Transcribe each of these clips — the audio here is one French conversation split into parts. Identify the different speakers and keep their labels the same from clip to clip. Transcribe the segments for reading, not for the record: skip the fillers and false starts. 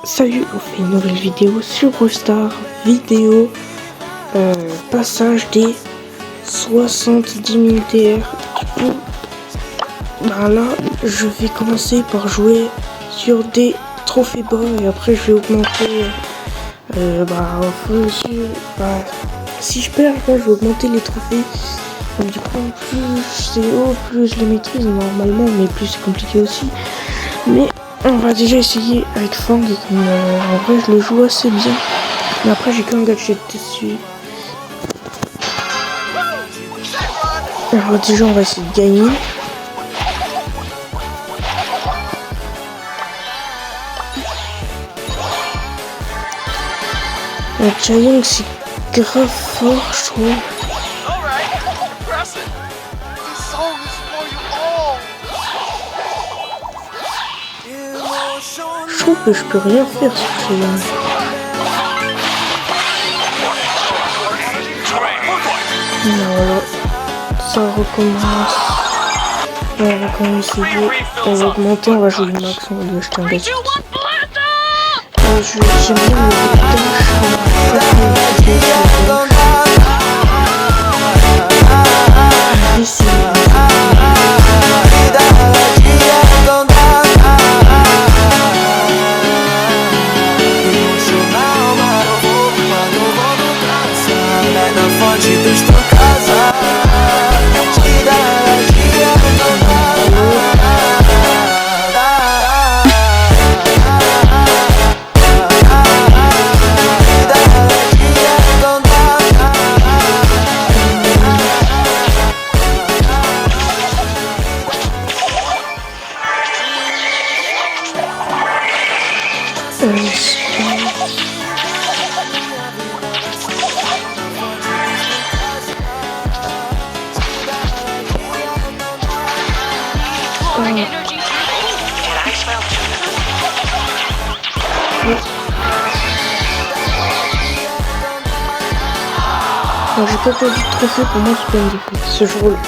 Speaker 1: Salut, on fait une nouvelle vidéo sur Brawl Stars, passage des 70 000 TR. Du coup, là, je vais commencer par jouer sur des trophées bas et après je vais augmenter, si je perds, là, je vais augmenter les trophées. Donc du coup, plus c'est haut, plus je les maîtrise normalement, mais plus c'est compliqué aussi. Mais on va déjà essayer avec Fang, en vrai je le joue assez bien. Mais après j'ai qu'un gadget dessus. Alors déjà on va essayer de gagner. Giant c'est grave fort je trouve. Je trouve que je peux rien faire sur Giant. Voilà, ça recommence. On va quand même essayer. On va augmenter, on va jouer le max, on va lui acheter un gadget. J'aime bien le Alors, j'ai pas perdu de trophée, pour moi c'est pas une défaite. Ce jour-là.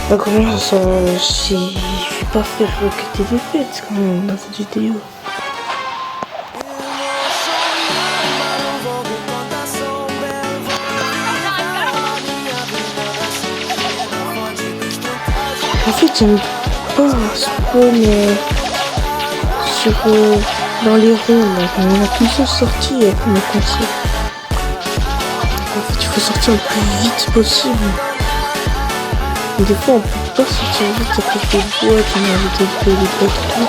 Speaker 1: Bah comment ça, je vais pas faire que des défaites quand même dans cette vidéo. En fait j'aime pas spawn dans les ronds là. On a qu'une seule sortie pour me conseiller. En fait, il faut sortir le plus vite possible. Et des fois, on peut pas sortir vite à cause des boîtes, on a ajouté des boîtes et tout.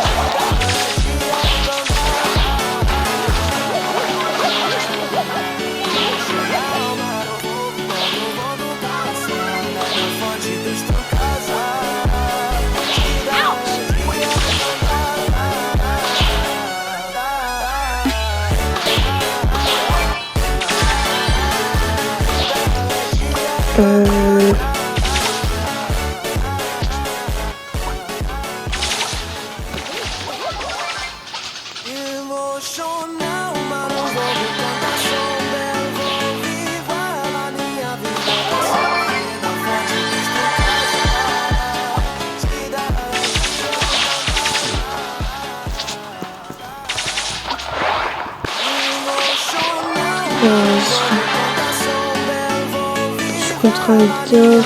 Speaker 1: Je suis contre un leader.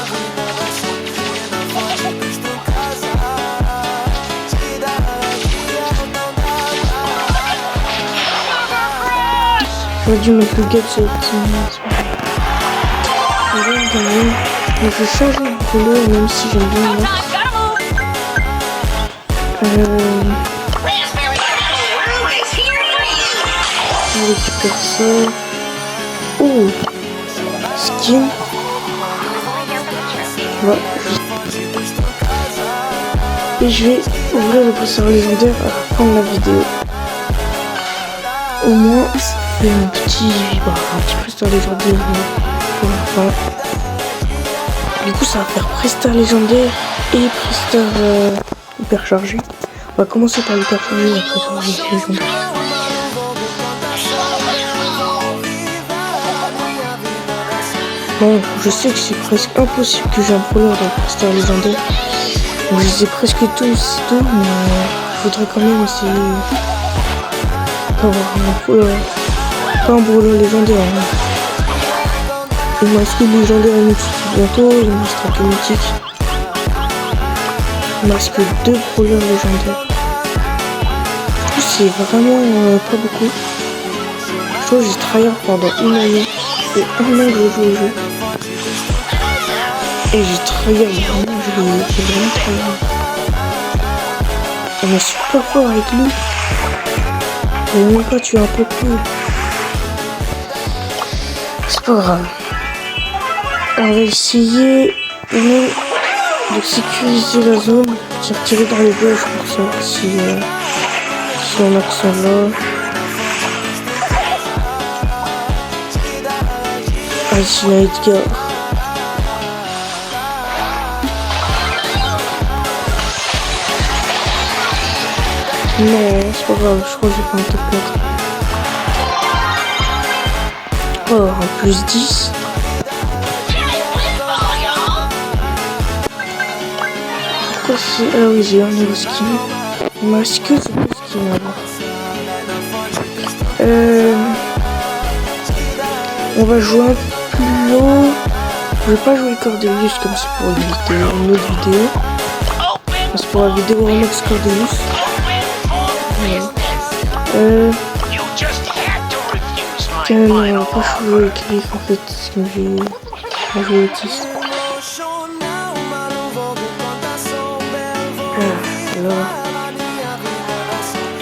Speaker 1: J'aurais dû mettre le gadget. Mais je vais changer de couleur même si j'aime bien le max. On récupère ça. Oh, skin. Voilà. Et je vais ouvrir le bracelet légendaire à la fin de la vidéo. Au moins, ça fait un petit bracelet légendaire pour la fin. Du coup, ça va faire prestar légendaire et prestar hyper chargé. On va commencer par l'hyper chargé et après par légendaire. Bon, je sais que c'est presque impossible que j'ai un brawler dans le prestar légendaire. Donc je les ai presque tous, mais je voudrais quand même essayer pas avoir pas un breloin légendaire. Il me reste que légendaire et mythique bientôt, il me restera que mythique. Il me reste que 2 brawlers légendaires. Du coup, c'est vraiment pas beaucoup. Je trouve que j'ai tryhard pendant une année. Et un an que je joue au jeu. Et j'ai tryhard vraiment, j'ai vraiment tryhard. On est super fort avec lui. Et même pas tu es un peu cool. C'est pas grave. On va essayer de sécuriser la zone. J'ai retiré dans les bush pour savoir si on a que ça là. Ah, ici il y a Edgar. Non, c'est pas grave, je crois que j'ai pas un top 4. Oh, un plus 10. Pourquoi c'est... Ah oui, j'ai un nouveau skin. Il me reste que ce nouveau skin alors. On va jouer un peu plus haut. Je vais pas jouer Cordelius comme c'est pour une autre vidéo. C'est pour la vidéo Romax Cordelius. On va pas jouer Cliff en fait, parce que j'ai joué autiste. Alors.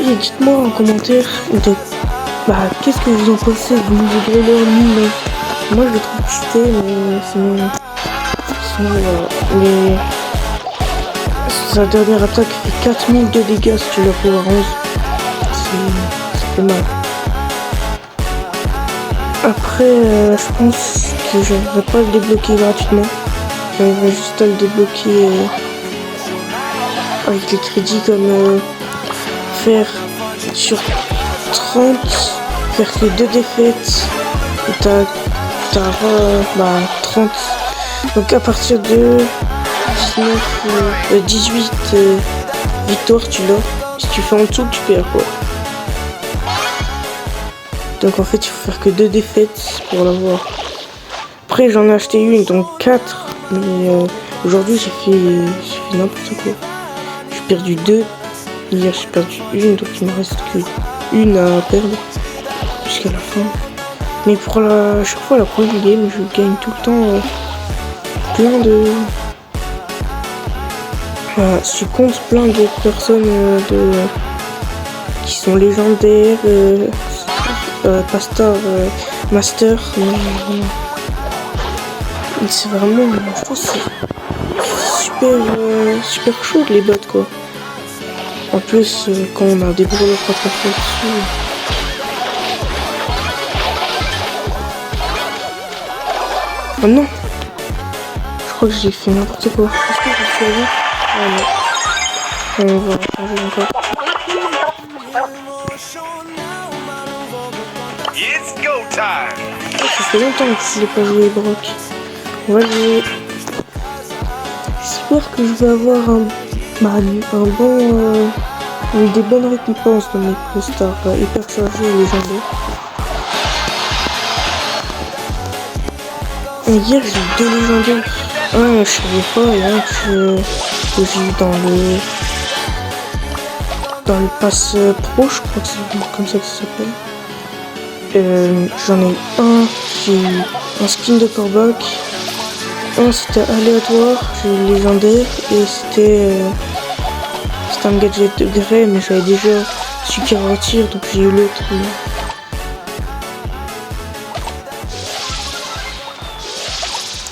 Speaker 1: Et dites-moi en commentaire qu'est-ce que vous en pensez du nouveau brawler mine. Moi je le trouve cheaté, mais sinon voilà. Sa dernière attaque fait 4000 de dégâts si tu l'as pour 11. C'est mal. Après, je pense que je ne vais pas le débloquer gratuitement. J'arriverai juste à le débloquer avec les crédits comme faire sur 30, faire que 2 défaites. Et t'as 30. Donc à partir de 18 victoires, tu l'as. Si tu fais en dessous, tu perds quoi. Donc en fait, il faut faire que 2 défaites pour l'avoir. Après, j'en ai acheté une, donc 4. Mais aujourd'hui, j'ai fait n'importe quoi. J'ai perdu 2. Hier, j'ai perdu une, donc il me reste que une à perdre jusqu'à la fin. Mais pour chaque fois, la première game, je gagne tout le temps plein de... je compte plein de personnes qui sont légendaires, Pastor, Master. C'est vraiment, je pense, c'est super chaud les bots quoi. En plus, quand on a des brawlers pas très forts dessus. Oh non! Je crois que j'ai fait n'importe quoi. Est-ce que j'ai fait là? Ah non. On va changer encore. Ça fait longtemps que je n'ai pas joué Brock. On va jouer. J'espère que je vais avoir des bonnes récompenses dans mes Pro-Stars hyper chargés et légendaires. Hier j'ai eu 2 légendaires. Un je savais pas et un que j'ai eu dans le pass pro, je crois que c'est comme ça que ça s'appelle. J'en ai un, j'ai eu un skin de Corbac. Un c'était aléatoire, j'ai eu légendaire et c'était un gadget de grès mais j'avais déjà su qu'il retire donc j'ai eu l'autre.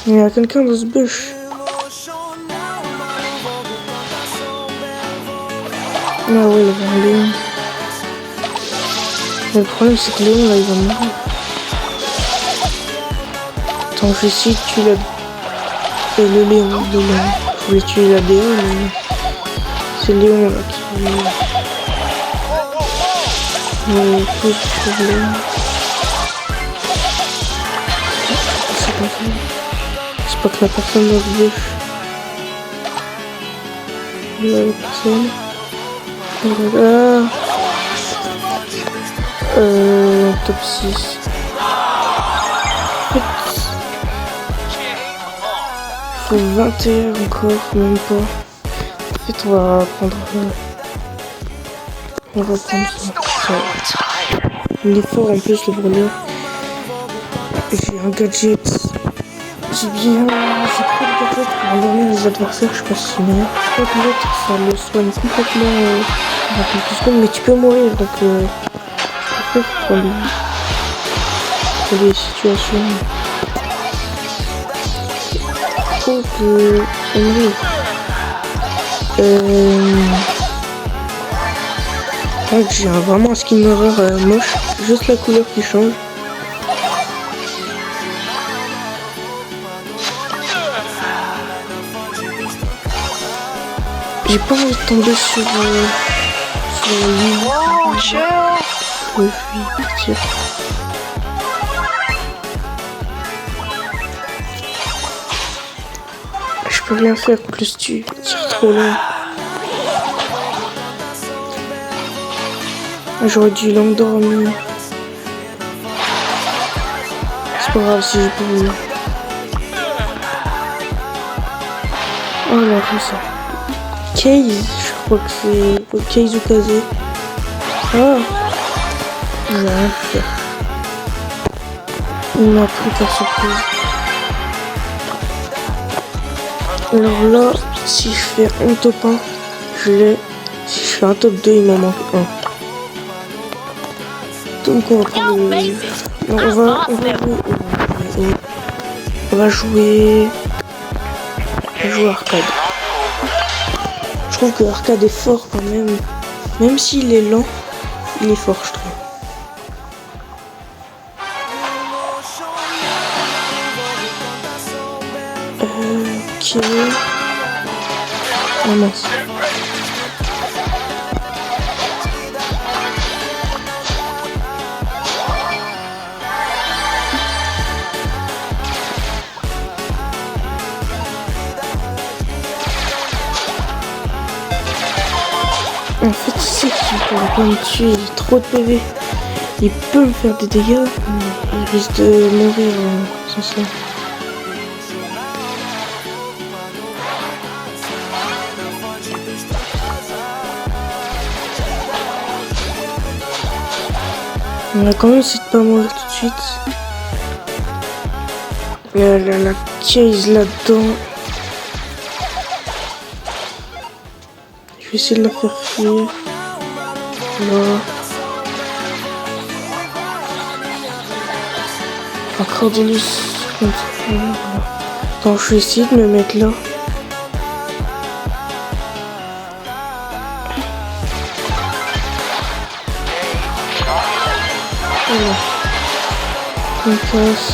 Speaker 1: Il y a quelqu'un dans ce bush. Ah ouais, il y avait un Léon. Mais le problème c'est que Léon là il va mourir. Attends, je vais essayer de tuer le Léon. Je voulais tuer la Léon mais c'est Léon là qui me pose problème. C'est pas ça. J'espère que la personne dans ce bush. Là, la personne. Voilà. top 6. En fait, il faut 21 encore, même pas. En fait, on va prendre ça. Il est fort en plus le brûleur. J'ai un gadget. J'ai pris le gadget pour endormir les adversaires, je sais pas si c'est meilleur. Je crois que l'autre ça le soigne complètement dans quelques secondes, mais tu peux mourir donc je préfère pour les situations. Je trouve que j'ai vraiment un skin horreur moche, juste la couleur qui change. J'ai pas envie de tomber sur le lit. Je me fuis, partir. Je peux rien faire contre le stu, il tire trop loin. J'aurais dû l'endormir. C'est pas grave si j'ai pas voulu. Oh là, comme ça. Case, je crois que c'est Case ou Kazé. Ah, il n'a rien fait. Il m'a pris par surprise. Alors là, si je fais un top 1, je l'ai. Si je fais un top 2, il m'en manque un. Donc on va prendre le... Non, on va jouer arcade. Je trouve que arcade est fort quand même. Même s'il est lent, il est fort, je trouve. Ok. Oh mince. En fait, il sait qu'il pourra pas me tuer, il a trop de PV. Il peut me faire des dégâts, mais il risque de mourir sans ça. On va quand même essayer de pas mourir tout de suite. Il y a la case là-dedans. Je vais essayer de la faire fuir. Là. Encore des lisses. Attends, je vais essayer de me mettre là. Voilà. On passe.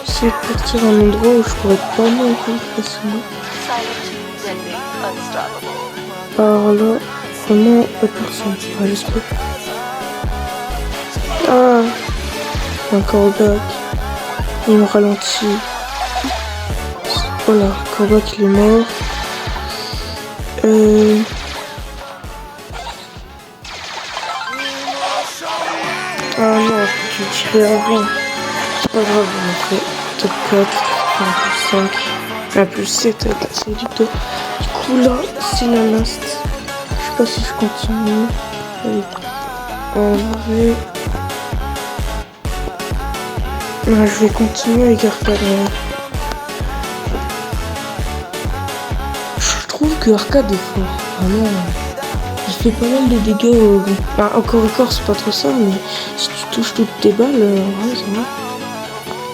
Speaker 1: J'essaie de partir à un endroit où je pourrais pas mourir facilement. Alors là, vraiment personne. Ah, j'espère. Ah, un callback. Il me ralentit. Voilà, callback il est mort. Ah non, je peux tirer avant. C'est pas grave, on a fait top 4, un plus 5, un plus 7 avec la série du top. Du coup là, c'est la last. Je sais pas si je continue. En vrai... Ah, je vais continuer avec Arcade. Je trouve que Arcade est fort. Vraiment. Il fait pas mal de dégâts. Enfin, encore c'est pas trop ça, mais si tu touches toutes tes balles, ouais, ça va.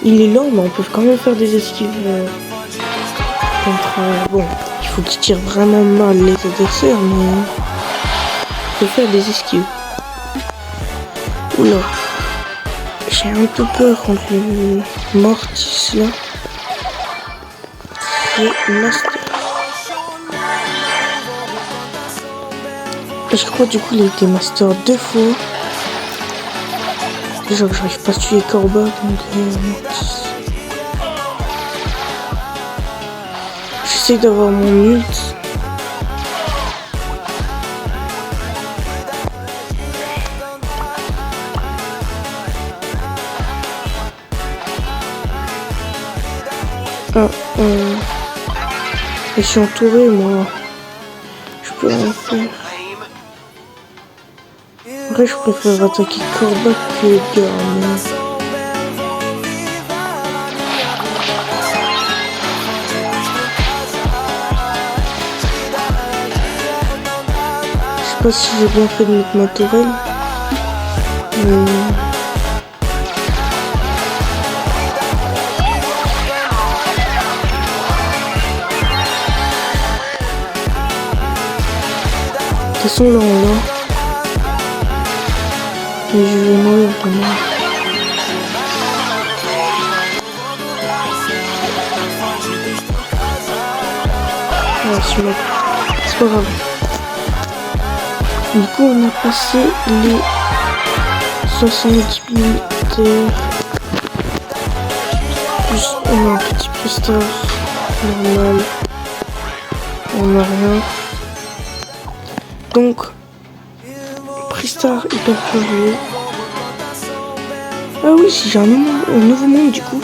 Speaker 1: Il est lent, mais on peut quand même faire des esquives contre... bon, il faut qu'il tire vraiment mal les adversaires, mais on peut faire des esquives. Oula. J'ai un peu peur contre le Mortis là. Et Master. Je crois du coup il a été Master 2 fois. Déjà que j'arrive pas à tuer Corba, donc Mortis. J'essaie d'avoir mon ult. Ah, je suis entouré, moi. Je peux rien faire. En vrai, je préfère attaquer Corbac que Edgar, mais... Je sais pas si j'ai bien fait de mettre ma tourelle. De toute façon, là, on l'a. Et je vais mourir vraiment. Ah, c'est pas grave. Du coup, on a passé les 70 militaires. On a un petit Pristar normal. On n'a rien. Donc, Pristar hyper chargé. Ah oui, si j'ai un nouveau monde du coup.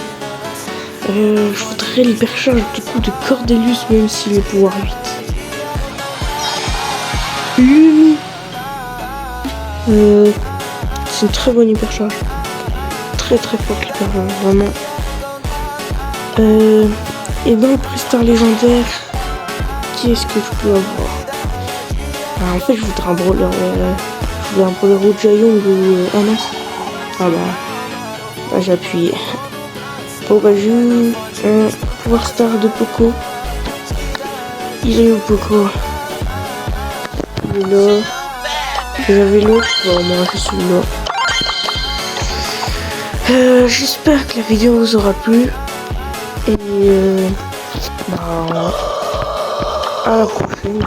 Speaker 1: Je voudrais l'hypercharge du coup de Cordelius, même s'il est pouvoir 8. Lumi. C'est une très bonne hypercharge. Très très forte l'hypercharge, vraiment. Et dans le Pristar légendaire, qui est-ce que je peux avoir? En fait, je voudrais un brawler. Je voulais un brawler au Jayong ou. Ah non. Ah bah j'ai appuyé. Bon bah j'ai eu un pouvoir star de Poco. Il est où Poco? Il est là. J'avais l'autre. Bon moi je suis là. J'espère que la vidéo vous aura plu. Et à la prochaine.